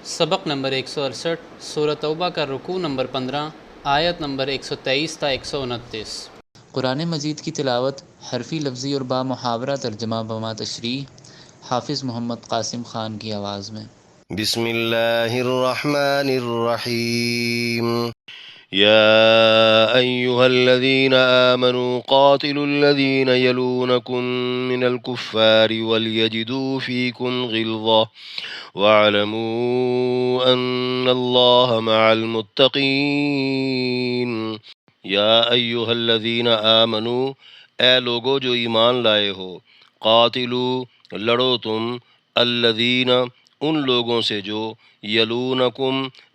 سبق نمبر 168 سورہ توبہ کا رکوع نمبر 15 آیت نمبر 123 تا 129۔ قرآن مجید کی تلاوت حرفی لفظی اور با محاورہ ترجمہ بما تشریح حافظ محمد قاسم خان کی آواز میں۔ بسم اللہ الرحمن الرحیم یا ایہا الذین آمنوا قاتلوا الذین یلونکم من الکفار ولیجدوا فیکم غلظہ واعلموا ان اللہ مع المتقین۔ یا ایہا الذین آمنوا، اے لوگو جو ایمان لائے ہو، قاتلو لڑو تم، الذین ان لوگوں سے جو یلونکم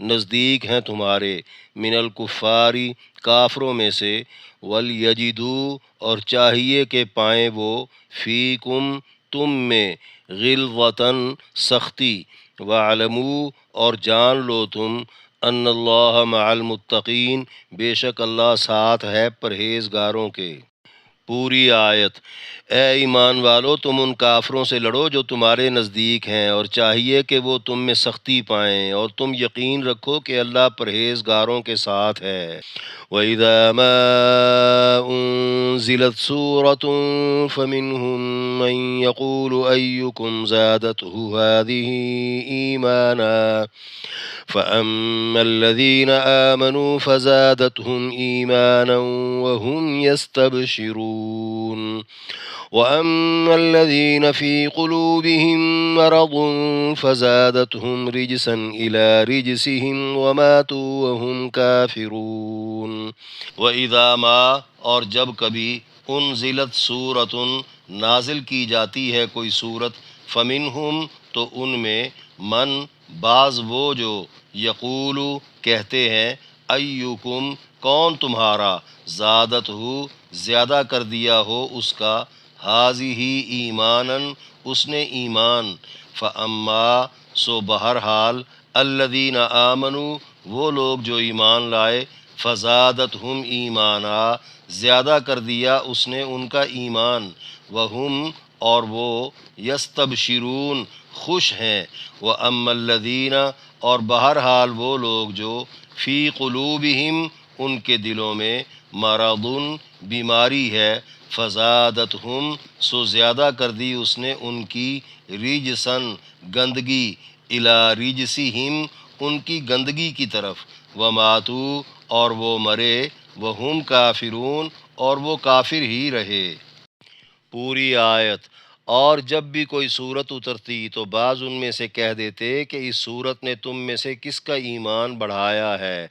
نزدیک ہیں تمہارے، من الکفاری کافروں میں سے، ولیجدوا اور چاہیے کہ پائیں وہ، فیکم تم میں، غلظۃً سختی، وَاعْلَمُوا اور جان لو تم، ان اللہ مع المتقین بے شک اللہ ساتھ ہے پرہیزگاروں کے۔ پوری آیت۔ اے ایمان والو، تم ان کافروں سے لڑو جو تمہارے نزدیک ہیں، اور چاہیے کہ وہ تم میں سختی پائیں، اور تم یقین رکھو کہ اللہ پرہیزگاروں کے ساتھ ہے۔ وَإِذَا مَا أُنزِلَتْ سُورَةٌ فَمِنْهُم مَّن يَقُولُ أَيُّكُمْ زَادَتْهُ هَٰذِهِ إِيمَانًا فَأَمَّا الَّذِينَ آمَنُوا فَزَادَتْهُمْ إِيمَانًا وَهُمْ يَسْتَبْشِرُونَ وَأَمَّا الَّذِينَ فِي قُلُوبِهِم مَّرَضٌ فَزَادَتْهُمْ رِجْسًا إِلَىٰ رِجْسِهِمْ وَمَاتُوا وَهُمْ كَافِرُونَ۔ وَإِذَا مَا اور جب کبھی، انزلت سورۃ نازل کی جاتی ہے کوئی سورت، فمنہم تو ان میں، من بعض وہ جو، یقول کہتے ہیں، ایکم کون تمہارا، زادت ہو زیادہ کر دیا ہو اس کا، ہذہ ایماناً اس نے ایمان، فاما سو بہرحال، الذین آمنوا وہ لوگ جو ایمان لائے، فزادتہم ایمانا زیادہ کر دیا اس نے ان کا ایمان، وہم اور وہ، یستبشرون خوش ہیں، وَأَمَّا الَّذِينَ اور بہرحال وہ لوگ جو، فی قلوبہم ان کے دلوں میں، مرض بیماری ہے، فزادتہم سو زیادہ کر دی اس نے ان کی، رجسن گندگی، الی رجسہم ان کی گندگی کی طرف، وماتوا اور وہ مرے، وہم کافرون اور وہ کافر ہی رہے۔ پوری آیت۔ اور جب بھی کوئی صورت اترتی تو بعض ان میں سے کہہ دیتے کہ اس صورت نے تم میں سے کس کا ایمان بڑھایا ہے،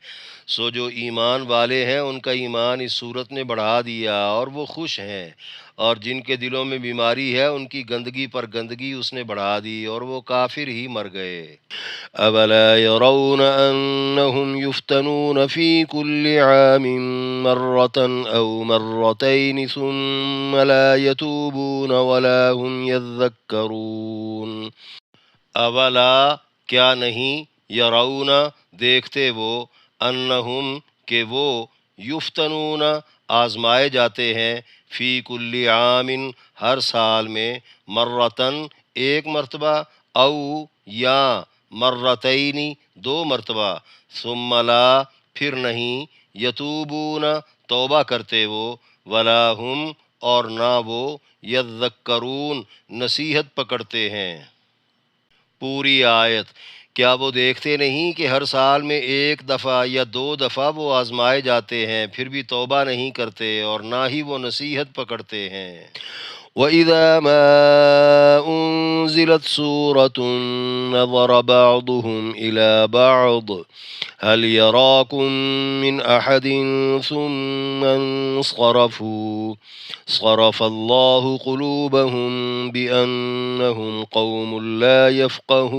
سو جو ایمان والے ہیں ان کا ایمان اس صورت نے بڑھا دیا اور وہ خوش ہیں، اور جن کے دلوں میں بیماری ہے ان کی گندگی پر گندگی اس نے بڑھا دی اور وہ کافر ہی مر گئے۔ اولا يرون انهم يفتنون في كل عام مرة او مرتين ثم لا يتوبون ولا هم يذكرون۔ اولا کیا نہیں، یرون دیکھتے وہ، انہم کہ وہ، یفتنون آزمائے جاتے ہیں، فی کل عام ہر سال میں، مرتن ایک مرتبہ، او یا مرتین دو مرتبہ، ثم لا پھر نہیں، یتوبون توبہ کرتے وہ، ولا ہم اور نہ وہ، یذکرون نصیحت پکڑتے ہیں۔ پوری آیت۔ کیا وہ دیکھتے نہیں کہ ہر سال میں ایک دفعہ یا دو دفعہ وہ آزمائے جاتے ہیں، پھر بھی توبہ نہیں کرتے اور نہ ہی وہ نصیحت پکڑتے ہیں۔ وَإِذَا مَا أُنزِلَتْ سُورَةٌ نَظَرَ بَعْضُهُمْ إِلَى بَعْضٍ هَلْ يَرَاكُمْ مِنْ أَحَدٍ ثُمَّ انصَرَفُوا صَرَفَ اللَّهُ قُلُوبَهُمْ بِأَنَّهُمْ قَوْمٌ لَا يَفْقَهُونَ۔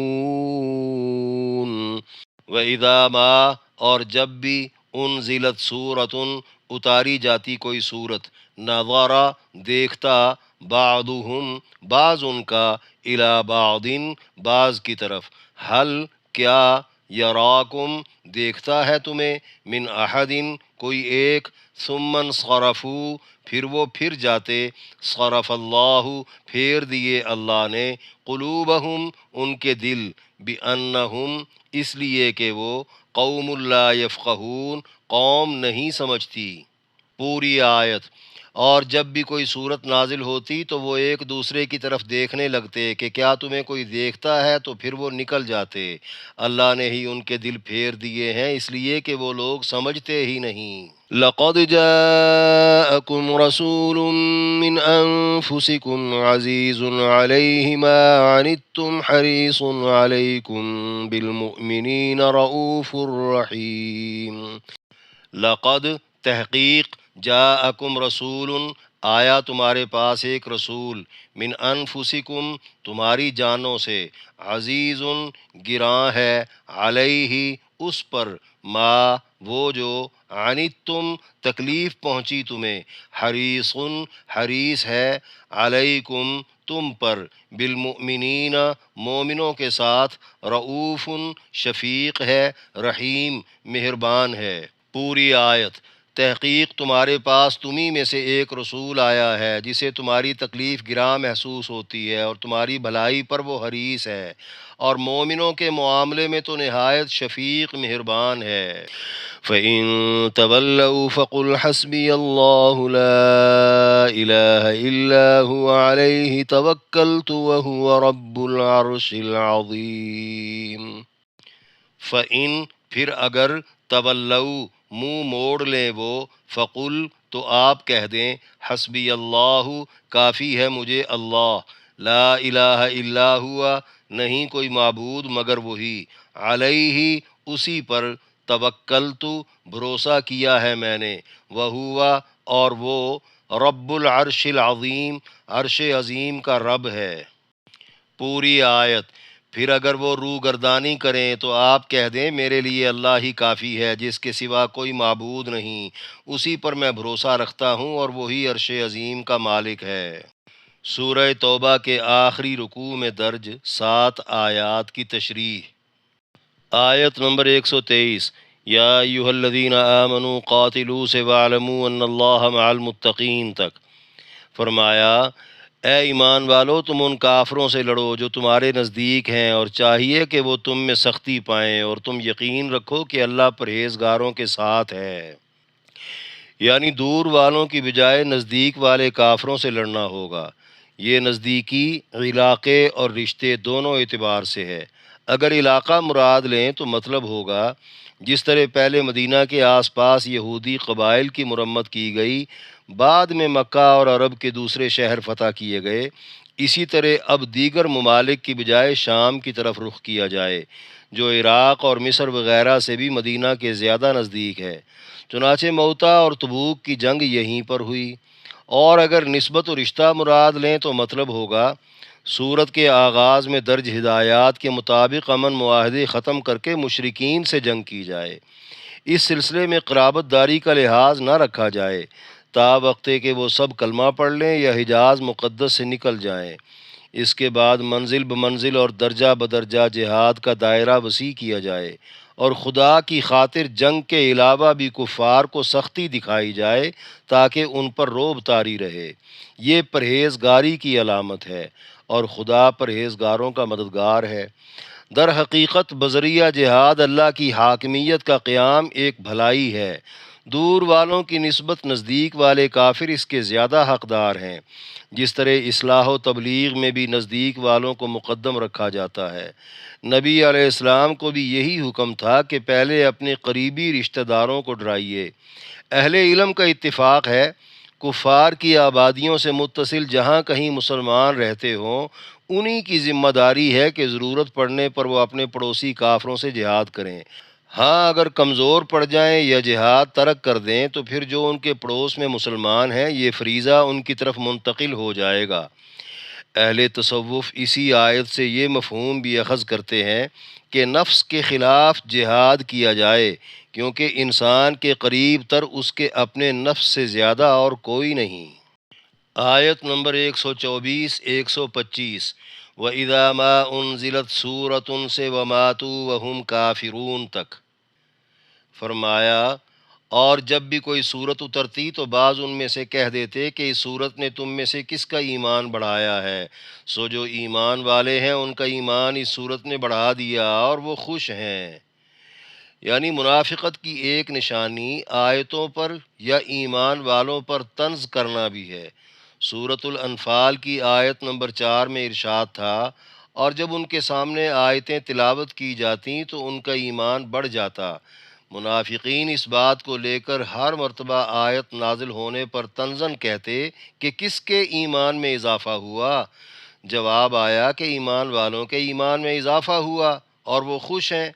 وَإِذَا مَا اور جب بھی، انزلت سورۃ اتاری جاتی کوئی سورت، نظر دیکھتا، بعضهم بعض ان کا، الی بعض بعض کی طرف، حل کیا، یراکم دیکھتا ہے تمہیں، من احد کوئی ایک، ثم انصرفوا پھر وہ پھر جاتے، صرف اللہ پھیر دیے اللہ نے، قلوبہم ان کے دل، بِأَنَّهُمْ اس لیے کہ وہ قوم لا یفقہون قوم نہیں سمجھتی۔ پوری آیت۔ اور جب بھی کوئی صورت نازل ہوتی تو وہ ایک دوسرے کی طرف دیکھنے لگتے کہ کیا تمہیں کوئی دیکھتا ہے، تو پھر وہ نکل جاتے۔ اللہ نے ہی ان کے دل پھیر دیے ہیں اس لیے کہ وہ لوگ سمجھتے ہی نہیں۔ لَقَدْ جَاءَكُمْ رَسُولٌ مِّنْ أَنفُسِكُمْ عَزِيزٌ عَلَيْهِ مَا عَنِتُّمْ حَرِيصٌ عَلَيْكُمْ بِالْمُؤْمِنِينَ رَءُوفٌ رَحِيمٌ۔ لقد تحقیق جاءکم رسول آیا تمہارے پاس ایک رسول، من انفسکم تمہاری جانوں سے، عزیز گراں ہے، علیہ اس پر، ما وہ جو، عنتم تکلیف پہنچی تمہیں، حریص حریص ہے، علیکم تم پر، بالمؤمنین مومنوں کے ساتھ، رؤوف شفیق ہے، رحیم مہربان ہے۔ پوری آیت۔ تحقیق تمہارے پاس تمہیں میں سے ایک رسول آیا ہے جسے تمہاری تکلیف گراں محسوس ہوتی ہے اور تمہاری بھلائی پر وہ حریص ہے، اور مومنوں کے معاملے میں تو نہایت شفیق مہربان ہے۔ فَإِن تَوَلَّوْا فَقُلْ حَسْبِيَ اللَّهُ لَا إِلَٰهَ إِلَّا هُوَ عَلَيْهِ تَوَكَّلْتُ وَهُوَ رَبُّ الْعَرْشِ الْعَظِيمِ۔ فَإِن پھر اگر، تولوا منہ موڑ لیں وہ، فقل تو آپ کہہ دیں، حسبی اللہ کافی ہے مجھے اللہ، لا الہ الا ہوا نہیں کوئی معبود مگر وہی، علیہ اسی پر، توکلت بھروسہ کیا ہے میں نے، وہوا اور وہ، رب العرش العظیم عرش عظیم کا رب ہے۔ پوری آیت۔ پھر اگر وہ روگردانی کریں تو آپ کہہ دیں میرے لیے اللہ ہی کافی ہے جس کے سوا کوئی معبود نہیں، اسی پر میں بھروسہ رکھتا ہوں اور وہی عرش عظیم کا مالک ہے۔ سورہ توبہ کے آخری رکوع میں درج 7 آیات کی تشریح۔ آیت نمبر 123، یا ایھا الذین آمنوا قاتلوا سے واعلموا ان اللہ مع المتقین تک۔ فرمایا، اے ایمان والو تم ان کافروں سے لڑو جو تمہارے نزدیک ہیں، اور چاہیے کہ وہ تم میں سختی پائیں، اور تم یقین رکھو کہ اللہ پرہیزگاروں کے ساتھ ہے۔ یعنی دور والوں کی بجائے نزدیک والے کافروں سے لڑنا ہوگا۔ یہ نزدیکی علاقے اور رشتے دونوں اعتبار سے ہے۔ اگر علاقہ مراد لیں تو مطلب ہوگا جس طرح پہلے مدینہ کے آس پاس یہودی قبائل کی مرمت کی گئی، بعد میں مکہ اور عرب کے دوسرے شہر فتح کیے گئے، اسی طرح اب دیگر ممالک کی بجائے شام کی طرف رخ کیا جائے، جو عراق اور مصر وغیرہ سے بھی مدینہ کے زیادہ نزدیک ہے۔ چنانچہ موتا اور تبوک کی جنگ یہیں پر ہوئی۔ اور اگر نسبت و رشتہ مراد لیں تو مطلب ہوگا سورت کے آغاز میں درج ہدایات کے مطابق امن معاہدے ختم کر کے مشرکین سے جنگ کی جائے، اس سلسلے میں قرابت داری کا لحاظ نہ رکھا جائے تا وقتے کہ وہ سب کلمہ پڑھ لیں یا حجاز مقدس سے نکل جائیں۔ اس کے بعد منزل بمنزل اور درجہ بدرجہ جہاد کا دائرہ وسیع کیا جائے، اور خدا کی خاطر جنگ کے علاوہ بھی کفار کو سختی دکھائی جائے تاکہ ان پر رعب طاری رہے۔ یہ پرہیزگاری کی علامت ہے، اور خدا پرہیزگاروں کا مددگار ہے۔ در حقیقت بذریعہ جہاد اللہ کی حاکمیت کا قیام ایک بھلائی ہے۔ دور والوں کی نسبت نزدیک والے کافر اس کے زیادہ حقدار ہیں، جس طرح اصلاح و تبلیغ میں بھی نزدیک والوں کو مقدم رکھا جاتا ہے۔ نبی علیہ السلام کو بھی یہی حکم تھا کہ پہلے اپنے قریبی رشتہ داروں کو ڈرائیے۔ اہل علم کا اتفاق ہے، کفار کی آبادیوں سے متصل جہاں کہیں مسلمان رہتے ہوں، انہی کی ذمہ داری ہے کہ ضرورت پڑنے پر وہ اپنے پڑوسی کافروں سے جہاد کریں۔ ہاں اگر کمزور پڑ جائیں یا جہاد ترک کر دیں تو پھر جو ان کے پڑوس میں مسلمان ہیں یہ فریضہ ان کی طرف منتقل ہو جائے گا۔ اہل تصوف اسی آیت سے یہ مفہوم بھی اخذ کرتے ہیں کہ نفس کے خلاف جہاد کیا جائے، کیونکہ انسان کے قریب تر اس کے اپنے نفس سے زیادہ اور کوئی نہیں۔ آیت نمبر 124 125، وَإِذَا مَا أُنزِلَتْ سُورَةٌ سے وَمَاتُوا وَهُمْ كَافِرُونَ تک۔ فرمایا، اور جب بھی کوئی صورت اترتی تو بعض ان میں سے کہہ دیتے کہ اس صورت نے تم میں سے کس کا ایمان بڑھایا ہے، سو جو ایمان والے ہیں ان کا ایمان اس صورت نے بڑھا دیا اور وہ خوش ہیں۔ یعنی منافقت کی ایک نشانی آیتوں پر یا ایمان والوں پر طنز کرنا بھی ہے۔ سورۃ الانفال کی آیت نمبر 4 میں ارشاد تھا، اور جب ان کے سامنے آیتیں تلاوت کی جاتیں تو ان کا ایمان بڑھ جاتا۔ منافقین اس بات کو لے کر ہر مرتبہ آیت نازل ہونے پر طنزاً کہتے کہ کس کے ایمان میں اضافہ ہوا؟ جواب آیا کہ ایمان والوں کے ایمان میں اضافہ ہوا اور وہ خوش ہیں۔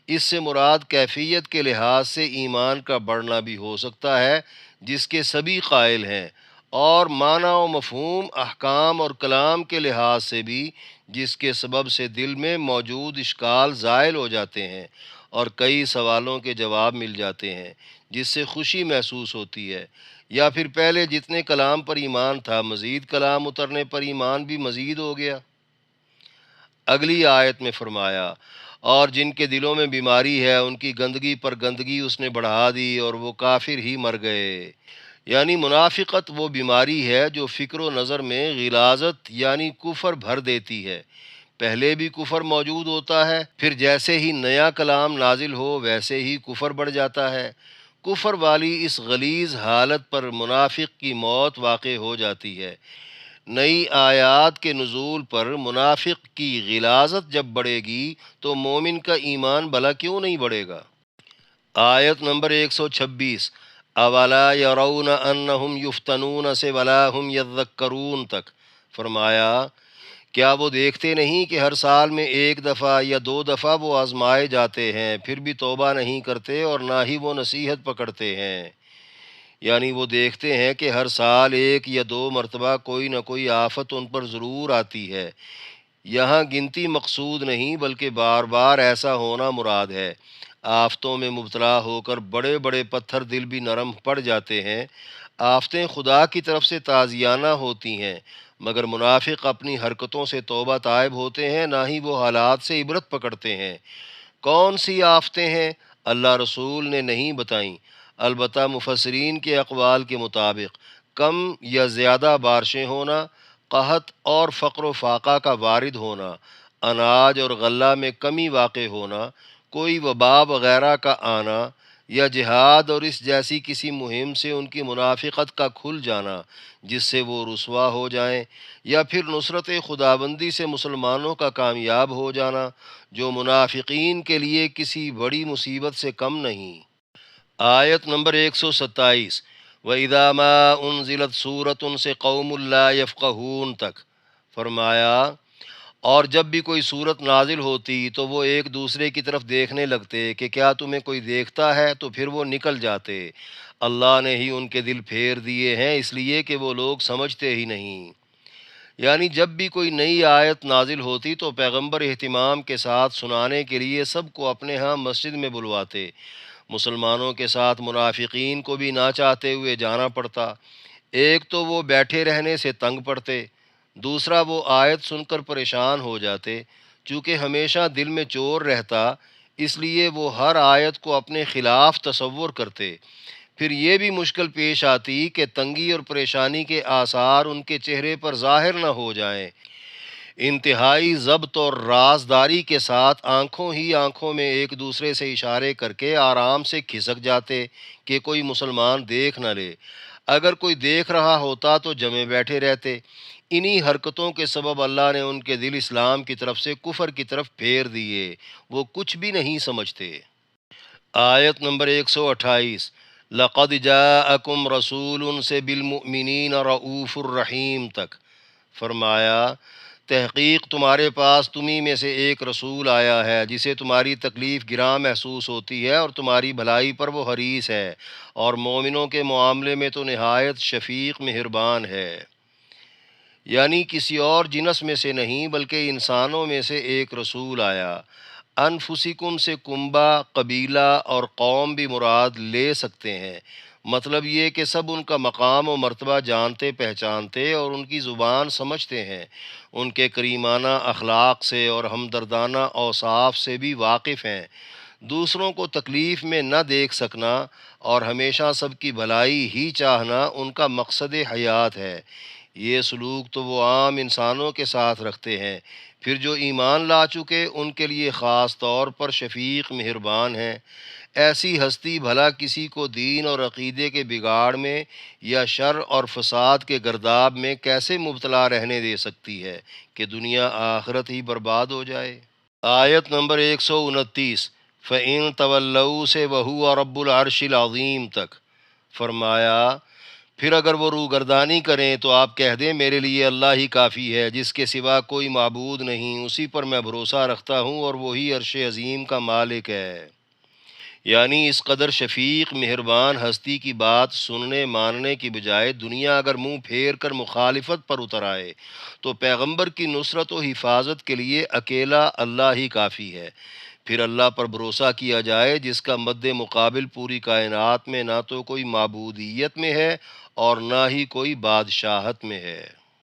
اس سے مراد کیفیت کے لحاظ سے ایمان کا بڑھنا بھی ہو سکتا ہے جس کے سبھی قائل ہیں، اور معنی و مفہوم، احکام اور کلام کے لحاظ سے بھی جس کے سبب سے دل میں موجود اشکال زائل ہو جاتے ہیں اور کئی سوالوں کے جواب مل جاتے ہیں، جس سے خوشی محسوس ہوتی ہے۔ یا پھر پہلے جتنے کلام پر ایمان تھا، مزید کلام اترنے پر ایمان بھی مزید ہو گیا۔ اگلی آیت میں فرمایا، اور جن کے دلوں میں بیماری ہے ان کی گندگی پر گندگی اس نے بڑھا دی اور وہ کافر ہی مر گئے۔ یعنی منافقت وہ بیماری ہے جو فکر و نظر میں غلاظت یعنی کفر بھر دیتی ہے۔ پہلے بھی کفر موجود ہوتا ہے، پھر جیسے ہی نیا کلام نازل ہو ویسے ہی کفر بڑھ جاتا ہے۔ کفر والی اس غلیظ حالت پر منافق کی موت واقع ہو جاتی ہے۔ نئی آیات کے نزول پر منافق کی غلاظت جب بڑھے گی تو مومن کا ایمان بھلا کیوں نہیں بڑھے گا؟ آیت نمبر 126، اولا یرون انہم یفتنون سے ولا ہم یذکرون تک فرمایا، کیا وہ دیکھتے نہیں کہ ہر سال میں ایک دفعہ یا 2 دفعہ وہ آزمائے جاتے ہیں، پھر بھی توبہ نہیں کرتے اور نہ ہی وہ نصیحت پکڑتے ہیں۔ یعنی وہ دیکھتے ہیں کہ ہر سال 1 یا 2 مرتبہ کوئی نہ کوئی آفت ان پر ضرور آتی ہے۔ یہاں گنتی مقصود نہیں بلکہ بار بار ایسا ہونا مراد ہے۔ آفتوں میں مبتلا ہو کر بڑے بڑے پتھر دل بھی نرم پڑ جاتے ہیں۔ آفتیں خدا کی طرف سے تعزیانہ ہوتی ہیں، مگر منافق اپنی حرکتوں سے توبہ طائب ہوتے ہیں، نہ ہی وہ حالات سے عبرت پکڑتے ہیں۔ کون سی آفتیں ہیں اللہ رسول نے نہیں بتائیں، البتہ مفسرین کے اقوال کے مطابق کم یا زیادہ بارشیں ہونا، قحط اور فقر و فاقہ کا وارد ہونا، اناج اور غلہ میں کمی واقع ہونا، کوئی وبا وغیرہ کا آنا، یا جہاد اور اس جیسی کسی مہم سے ان کی منافقت کا کھل جانا جس سے وہ رسوا ہو جائیں، یا پھر نصرت خداوندی سے مسلمانوں کا کامیاب ہو جانا، جو منافقین کے لیے کسی بڑی مصیبت سے کم نہیں۔ آیت نمبر 127، وَإِذَا مَا أُنزِلَتْ سُورَةٌ سے قوم لا يفقهون تک فرمایا، اور جب بھی کوئی صورت نازل ہوتی تو وہ ایک دوسرے کی طرف دیکھنے لگتے کہ کیا تمہیں کوئی دیکھتا ہے، تو پھر وہ نکل جاتے۔ اللہ نے ہی ان کے دل پھیر دیے ہیں اس لیے کہ وہ لوگ سمجھتے ہی نہیں۔ یعنی جب بھی کوئی نئی آیت نازل ہوتی تو پیغمبر اہتمام کے ساتھ سنانے کے لیے سب کو اپنے ہاں مسجد میں بلواتے۔ مسلمانوں کے ساتھ منافقین کو بھی نہ چاہتے ہوئے جانا پڑتا۔ ایک تو وہ بیٹھے رہنے سے تنگ پڑتے، دوسرا وہ آیت سن کر پریشان ہو جاتے۔ چونکہ ہمیشہ دل میں چور رہتا، اس لیے وہ ہر آیت کو اپنے خلاف تصور کرتے۔ پھر یہ بھی مشکل پیش آتی کہ تنگی اور پریشانی کے آثار ان کے چہرے پر ظاہر نہ ہو جائیں۔ انتہائی ضبط اور رازداری کے ساتھ آنکھوں ہی آنکھوں میں ایک دوسرے سے اشارے کر کے آرام سے کھسک جاتے کہ کوئی مسلمان دیکھ نہ لے۔ اگر کوئی دیکھ رہا ہوتا تو جمے بیٹھے رہتے۔ انہی حرکتوں کے سبب اللہ نے ان کے دل اسلام کی طرف سے کفر کی طرف پھیر دیے، وہ کچھ بھی نہیں سمجھتے۔ آیت نمبر 128، لَقَدْ جَاءَكُمْ رَسُولٌ سے بِالْمُؤْمِنِينَ رَءُوفٌ الرحیم تک فرمایا، تحقیق تمہارے پاس تمہیں میں سے ایک رسول آیا ہے جسے تمہاری تکلیف گراں محسوس ہوتی ہے اور تمہاری بھلائی پر وہ حریص ہے، اور مومنوں کے معاملے میں تو نہایت شفیق مہربان ہے۔ یعنی کسی اور جنس میں سے نہیں بلکہ انسانوں میں سے ایک رسول آیا۔ انفسکم سے کنبہ، قبیلہ اور قوم بھی مراد لے سکتے ہیں۔ مطلب یہ کہ سب ان کا مقام و مرتبہ جانتے پہچانتے اور ان کی زبان سمجھتے ہیں، ان کے کریمانہ اخلاق سے اور ہمدردانہ اوصاف سے بھی واقف ہیں۔ دوسروں کو تکلیف میں نہ دیکھ سکنا اور ہمیشہ سب کی بھلائی ہی چاہنا ان کا مقصد حیات ہے۔ یہ سلوک تو وہ عام انسانوں کے ساتھ رکھتے ہیں، پھر جو ایمان لا چکے ان کے لیے خاص طور پر شفیق مہربان ہیں۔ ایسی ہستی بھلا کسی کو دین اور عقیدے کے بگاڑ میں یا شر اور فساد کے گرداب میں کیسے مبتلا رہنے دے سکتی ہے کہ دنیا آخرت ہی برباد ہو جائے۔ آیت نمبر 129 فَإِن تَوَلَّوْا سے وَهُوَ رَبُّ الْعَرْشِ الْعَظِيمِ تک فرمایا، پھر اگر وہ روگردانی کریں تو آپ کہہ دیں میرے لیے اللہ ہی کافی ہے، جس کے سوا کوئی معبود نہیں، اسی پر میں بھروسہ رکھتا ہوں اور وہی عرش عظیم کا مالک ہے۔ یعنی اس قدر شفیق مہربان ہستی کی بات سننے ماننے کی بجائے دنیا اگر منہ پھیر کر مخالفت پر اتر آئے تو پیغمبر کی نصرت و حفاظت کے لیے اکیلا اللہ ہی کافی ہے۔ پھر اللہ پر بھروسہ کیا جائے جس کا مد مقابل پوری کائنات میں نہ تو کوئی معبودیت میں ہے اور نہ ہی کوئی بادشاہت میں ہے۔